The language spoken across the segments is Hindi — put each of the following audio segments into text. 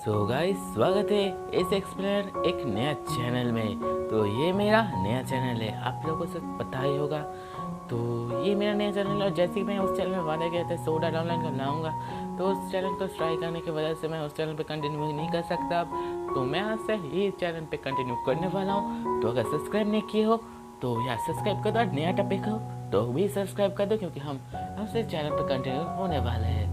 सो गाइस, स्वागत है इस एक्सप्लेनर एक नया चैनल में। तो ये मेरा नया चैनल है, आप लोगों को सब पता ही होगा। तो ये मेरा नया चैनल है और जैसे कि मैं उस चैनल में वादा किया था सोडा डाउनलोड कर लाऊंगा, तो उस चैनल को स्ट्राइक करने की वजह से मैं उस चैनल पे कंटिन्यू नहीं कर सकता अब। तो मैं आज से ये चैनल पे कंटिन्यू करने वाला हूँ। तो अगर सब्सक्राइब नहीं किए हो तो यार सब्सक्राइब कर दो, और नया टॉपिक हो तो भी सब्सक्राइब कर दो, क्योंकि हमसे चैनल पर कंटिन्यू होने वाले हैं।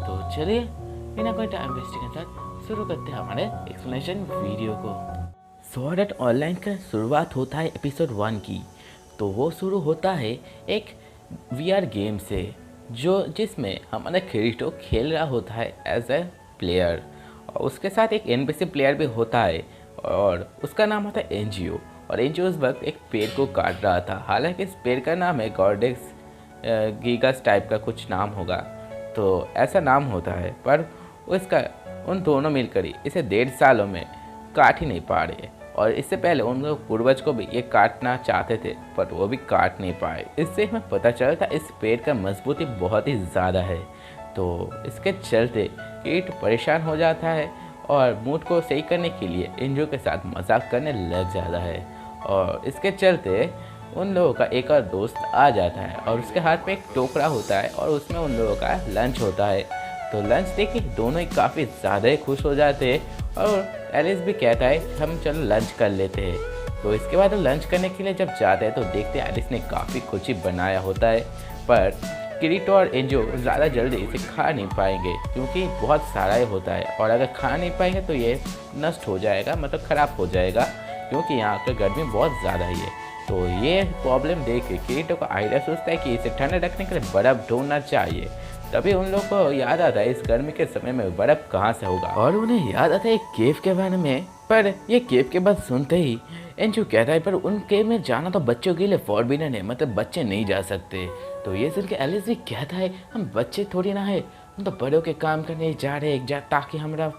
तो चलिए बिना कोई टाइम वेस्टिंग के साथ शुरू करते हैं हमारे एक्सप्लेनेशन वीडियो को। स्वॉर्ड आर्ट ऑनलाइन का शुरुआत होता है एपिसोड 1 की। तो वो शुरू होता है एक वीआर गेम से, जिसमें हमारा किरीटो खेल रहा होता है एज ए प्लेयर, और उसके साथ एक एनपीसी प्लेयर भी होता है और उसका नाम होता है एनजीओ। और एनजीओ उस वक्त एक पेड़ को काट रहा था। हालांकि इस पेड़ का नाम है गॉर्डेक्स गीगास टाइप का कुछ नाम होगा, तो ऐसा नाम होता है, पर उसका उन दोनों मिलकर ही इसे 1.5 सालों में काट ही नहीं पा रहे। और इससे पहले उन लोग पूर्वज को भी ये काटना चाहते थे, पर वो भी काट नहीं पाए। इससे हमें पता चलता इस पेड़ का मजबूती बहुत ही ज़्यादा है। तो इसके चलते कीट परेशान हो जाता है और मूड को सही करने के लिए एंजो के साथ मजाक करने लग जाता है। और इसके चलते उन लोगों का एक और दोस्त आ जाता है और उसके हाथ में एक टोकरा होता है और उसमें उन लोगों का लंच होता है। तो लंच देख के दोनों ही काफ़ी ज़्यादा ही खुश हो जाते हैं और एलिस भी कहता है हम चलो लंच कर लेते हैं। तो इसके बाद लंच करने के लिए जब जाते हैं तो देखते हैं एलिस ने काफ़ी कुछ ही बनाया होता है, पर किरीटो और एंजो ज़्यादा जल्दी इसे खा नहीं पाएंगे क्योंकि बहुत सारा ही होता है, और अगर खा नहीं पाएंगे तो ये नष्ट हो जाएगा, मतलब ख़राब हो जाएगा, क्योंकि यहाँ पर गर्मी बहुत ज़्यादा ही है। तो ये प्रॉब्लम देख के किरीटो का आइडिया सोचता है कि इसे ठंडा रखने के लिए बर्फ़ ढूंढना चाहिए। तभी उन लोगों को याद आता है इस गर्मी के समय में बर्फ़ कहाँ से होगा, और उन्हें याद आता है एक केव के बारे में। पर ये केव के बाद सुनते ही एंजू कहता है पर उन केव में जाना तो बच्चों के लिए फॉरबिडन है, मतलब बच्चे नहीं जा सकते। तो ये सुन के एलिस भी कहता है हम बच्चे थोड़ी ना है, हम तो बड़ों के काम करने जा रहे हैं ताकि हमारा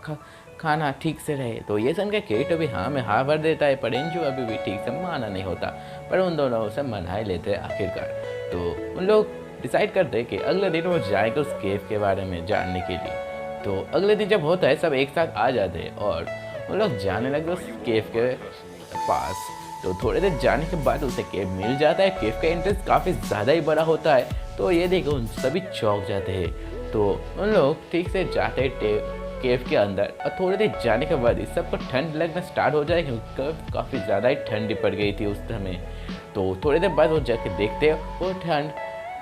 खाना ठीक से रहे। तो ये सुन के किरीटो भी हाँ में हाँ भर देता है, पर एंजू अभी भी ठीक से माना नहीं होता, पर उन दोनों उसे मना ही लेते हैं आखिरकार। तो उन लोग डिसाइड करते हैं कि अगले दिन वो जाएंगे उस केव के बारे में जानने के लिए। तो अगले दिन जब होता है सब एक साथ आ जाते हैं और उन लोग जाने लगे उस केव के पास। तो थोड़े देर जाने के बाद उसे केव मिल जाता है। केव का एंट्रेंस काफ़ी ज़्यादा ही बड़ा होता है, तो ये देखो उन सभी चौंक जाते हैं। तो उन लोग ठीक से जाते हैं केव के अंदर, और थोड़ी देर जाने के बाद ही सबको ठंड लगना स्टार्ट हो जाए क्योंकि काफ़ी ज़्यादा ही ठंडी पड़ गई थी उस समय। तो थोड़ी देर बाद वो जाके देखते हैं वो ठंड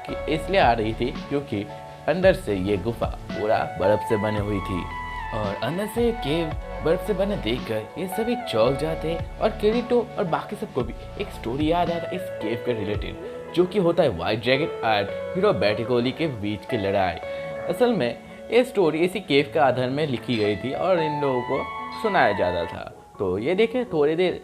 कि इसलिए आ रही थी क्योंकि अंदर से ये गुफा पूरा बर्फ़ से बनी हुई थी, और अंदर से ये केव बर्फ़ से बने देखकर ये सभी चौंक जाते हैं। और किरीटो और बाकी सबको भी एक स्टोरी याद आता है इस केव के रिलेटेड, जो कि होता है व्हाइट ड्रैगन और हीरो बैटिकोली के बीच की लड़ाई। असल में ये स्टोरी इसी केव के आधार में लिखी गई थी और इन लोगों को सुनाया जाता था। तो ये देखे थोड़ी देर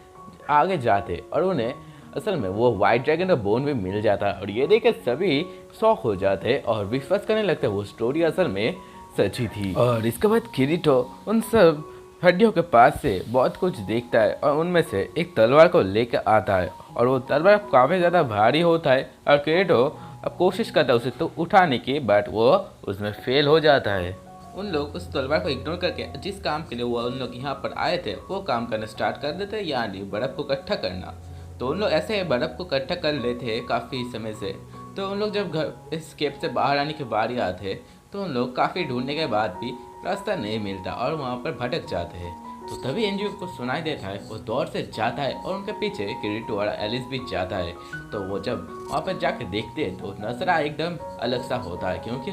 आगे जाते और उन्हें असल में वो व्हाइट ड्रैगन का बोन भी मिल जाता है, और ये देख के सभी शॉक हो जाते और विश्वास करने लगते वो स्टोरी असल में सच्ची थी। और इसके बाद किरीटो उन सब हड्डियों के पास से बहुत कुछ देखता है और उनमें से एक तलवार को लेकर आता है, और वो तलवार काफ़ी ज़्यादा भारी होता है और किरीटो अब कोशिश करता है उसे तो उठाने की, बट वो उसमें फेल हो जाता है। उन लोग उस तलवार को इग्नोर करके जिस काम के लिए वो उन लोग यहाँ पर आए थे वो काम करना स्टार्ट कर देते हैं, यानी बर्फ़ को इकट्ठा करना। तो उन लोग ऐसे बर्फ़ को इकट्ठा कर लेते हैं काफ़ी समय से। तो उन लोग जब घर इस केव से बाहर आने की बारी आते हैं तो उन लोग काफ़ी ढूंढने के बाद भी रास्ता नहीं मिलता और वहाँ पर भटक जाते हैं। तो तभी एंजू को सुनाई देता है, वो दौड़ से जाता है और उनके पीछे किरीटो और एलिस भी जाता है। तो वो जब वहाँ पर जाके देखते हैं तो नज़ारा एकदम अलग सा होता है, क्योंकि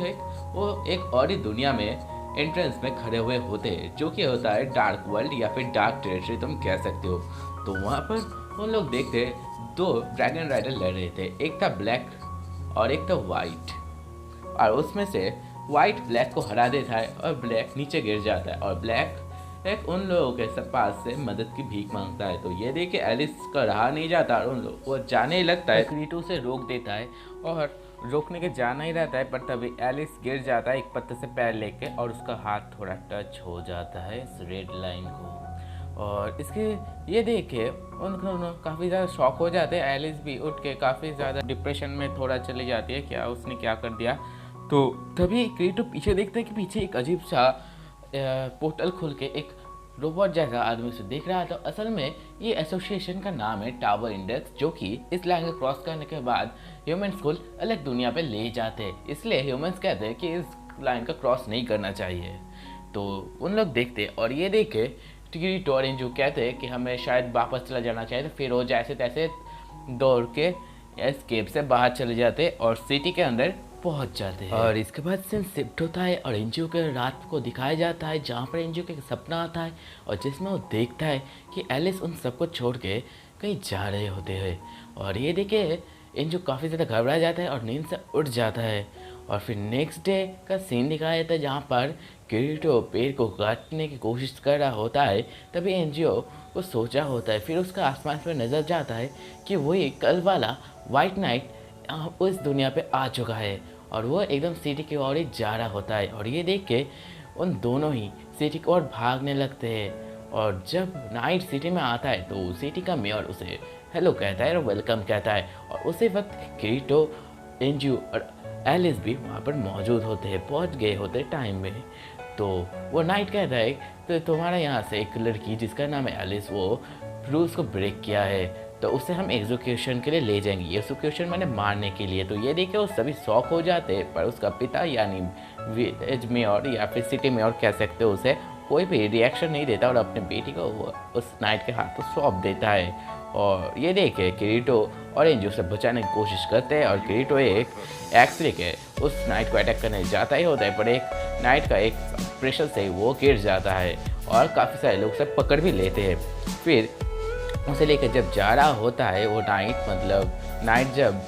वो एक और ही दुनिया में एंट्रेंस में खड़े हुए होते हैं, जो कि होता है डार्क वर्ल्ड या फिर डार्क टेरिटरी तुम कह सकते हो। तो वहाँ पर उन लोग देखते दो ड्रैगन राइडर लड़ रहे थे, एक था ब्लैक और एक था वाइट, और उसमें से वाइट ब्लैक को हरा देता है और ब्लैक नीचे गिर जाता है, और ब्लैक एक उन लोगों के पास से मदद की भीख मांगता है। तो ये देख के एलिस का रहा नहीं जाता और उन लोग वो जाने ही लगता है, किरीटो से रोक देता है और रोकने के जाना ही रहता है, पर तभी एलिस गिर जाता है एक पत्थर से पैर लेके, और उसका हाथ थोड़ा टच हो जाता है इस रेड लाइन को। और इसके ये देख के उन काफ़ी ज़्यादा शॉक हो जाते हैं। एलिस भी उठ के काफ़ी ज़्यादा डिप्रेशन में थोड़ा चली जाती है, क्या उसने क्या कर दिया। तो तभी किरीटो पीछे देखता है कि पीछे एक अजीब सा पोर्टल खोल के एक रोबोट जैसा आदमी से देख रहा था। असल में ये एसोसिएशन का नाम है टावर इंडेक्स, जो कि इस लाइन को क्रॉस करने के बाद ह्यूमंस को अलग दुनिया पे ले जाते हैं। इसलिए ह्यूमंस कहते हैं कि इस लाइन का क्रॉस नहीं करना चाहिए। तो उन लोग देखते और ये देख के टिकरी टोरेन जो कहते हैं कि हमें शायद वापस चला जाना चाहिए। तो फिर वो जैसे तैसे दौड़ के एस्केप से बाहर चले जाते और सिटी के अंदर पहुंच जाते हैं। और इसके बाद सीन शिफ्ट होता है और एनजीओ के रात को दिखाया जाता है, जहाँ पर एनजीओ का सपना आता है और जिसमें वो देखता है कि एलिस उन सबको छोड़ के कहीं जा रहे होते हैं। और ये देखे एनजीओ काफ़ी ज़्यादा घबरा जाता है और नींद से उठ जाता है। और फिर नेक्स्ट डे का सीन दिखाया जाता है, जहाँ पर किरीटो पेड़ को काटने की कोशिश कर रहा होता है। तभी एनजीओ को सोचा होता है, फिर उसका आसमान पर नजर जाता है कि वही कल वाला वाइट नाइट उस दुनिया पे आ चुका है और वो एकदम सिटी की ओर ही जा रहा होता है। और ये देख के उन दोनों ही सिटी की ओर भागने लगते हैं। और जब नाइट सिटी में आता है तो सिटी का मेयर उसे हेलो कहता है और वेलकम कहता है। और उसी वक्त किरीटो, एनजीओ और एलिस भी वहाँ पर मौजूद होते हैं, पहुँच गए होते टाइम में। तो वो नाइट कहता है तो तुम्हारा यहाँ से एक लड़की जिसका नाम है एलिस, वो रूल्स को ब्रेक किया है, तो उसे हम एग्जीक्यूशन के लिए ले जाएंगे। एग्जीक्यूशन मैंने मारने के लिए। तो ये देखे वो सभी शौक हो जाते हैं, पर उसका पिता यानी विलेज मेयर या फिर सिटी मेयर कह सकते हो, उसे कोई भी रिएक्शन नहीं देता और अपने बेटी को उस नाइट के हाथों सौंप देता है। और ये देखे किरीटो और एनजीओ से बचाने की कोशिश करते हैं और किरीटो एक एक्सरे के उस नाइट को अटैक करने जाता ही होता है, पर एक नाइट का एक प्रेशर से वो गिर जाता है और काफ़ी सारे लोग उसे पकड़ भी लेते हैं। फिर उसे लेकर जब जा रहा होता है वो नाइट जब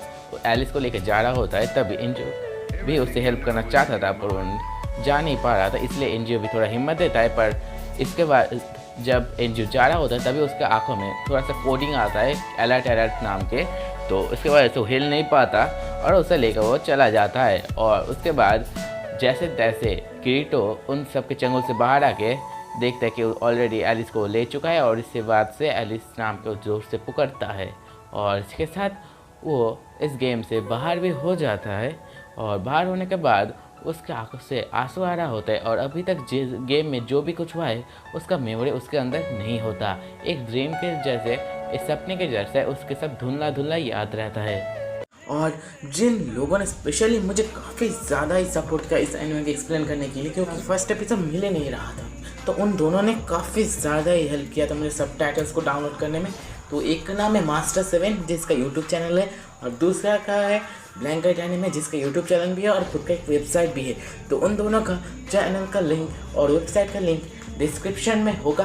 एलिस को लेकर जा रहा होता है, तब एनजीओ भी उससे हेल्प करना चाहता था पर वो जा नहीं पा रहा था, इसलिए एनजीओ भी थोड़ा हिम्मत देता है। पर इसके बाद जब एनजीओ जा रहा होता है तभी उसके आंखों में थोड़ा सा कोडिंग आता है अलर्ट नाम के, तो उसके बाद से वो हिल नहीं पाता और उसे लेकर वो चला जाता है। और उसके बाद जैसे तैसे किरीटो उन सब के चंगुल से बाहर आके देखता है कि ऑलरेडी एलिस को ले चुका है और इसके बाद से एलिस नाम के जोर से पुकारता है और इसके साथ वो इस गेम से बाहर भी हो जाता है। और बाहर होने के बाद उसके आंखों से आंसू आ रहा होता है और अभी तक गेम में जो भी कुछ हुआ है उसका मेमोरी उसके अंदर नहीं होता। एक ड्रीम के जैसे, इस सपने के जैसे उसके सब धुंधला धुंधला याद रहता है। और जिन लोगों ने स्पेशली मुझे काफ़ी ज़्यादा ही सपोर्ट किया इस एनिमे को एक्सप्लेन करने के लिए, क्योंकि फर्स्ट एपिसोड मिल ही नहीं रहा था, तो उन दोनों ने काफ़ी ज़्यादा ही हेल्प किया था मुझे सबटाइटल्स को डाउनलोड करने में। तो एक का नाम है मास्टर 7 जिसका यूट्यूब चैनल है और दूसरा का है ब्लैंकेट एनिमे जिसका यूट्यूब चैनल भी है और खुद का एक वेबसाइट भी है। तो उन दोनों का चैनल का लिंक और वेबसाइट का लिंक डिस्क्रिप्शन में होगा।